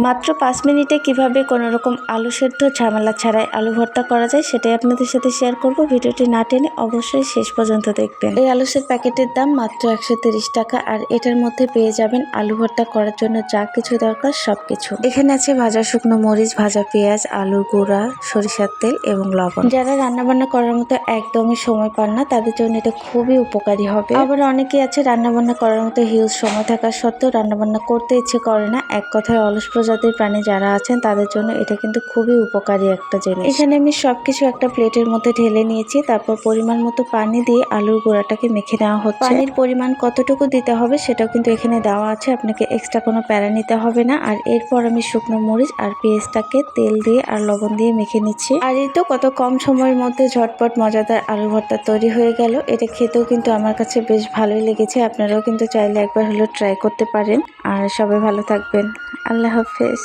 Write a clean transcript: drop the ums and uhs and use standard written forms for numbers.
মাত্র 5 মিনিটে কিভাবে কোনো রকম আলু সেদ্ধ ঝামেলা ছাড়াই আলু ভর্তা করা যায় সেটাই আপনাদের সাথে শেয়ার করব। ভিডিওটি না টেনে অবশ্যই শেষ পর্যন্ত দেখবেন। এই আলুসের প্যাকেটের দাম মাত্র 130 টাকা আর এটার মধ্যে পেয়ে যাবেন আলু ভর্তা করার জন্য যা কিছু দরকার সবকিছু। এখানে আছে ভাজা শুকনো মরিচ, ভাজা পেঁয়াজ, আলুর গুঁড়া, সরিষার তেল এবং লবণ। যারা রান্নাবান্না করার মতো একদমই সময় পান না তাদের জন্য এটা খুবই উপকারী হবে। আবার অনেকেই আছে রান্নাবান্না করার মতো হিউজ সময় থাকা সত্ত্বেও রান্নাবান্না করতে ইচ্ছে করে না, এক কথায় অলস প্রজাতির প্রাণী যারা আছেন তাদের জন্য এটা কিন্তু খুবই উপকারী একটা জিনিস। এখানে আমি সবকিছু একটা প্লেটের মধ্যে ঢেলে নিয়েছি, তারপর পরিমাণ মতো পানি দিয়ে আলুর গুঁড়াটাকে মেখে নেওয়া হচ্ছে। পানির পরিমাণ কতটুকু দিতে হবে সেটাও কিন্তু এখানে দেওয়া আছে, আপনাকে এক্সট্রা কোনো প্যারা নিতে হবে না। আর এরপর আমি শুকনো মরিচ আর পেঁয়াজটাকে তেল দিয়ে আর লবণ দিয়ে মেখে নিচ্ছি। আর এই তো কত কম সময়ের মধ্যে ঝটপট মজাদার আলু ভর্তা তৈরি হয়ে গেল। এটা খেতেও কিন্তু আমার কাছে বেশ ভালোই লেগেছে, আপনারাও কিন্তু চাইলে একবার হলেও ট্রাই করতে পারেন। আর সবাই ভালো থাকবেন। আল্লাহ হাফেজ।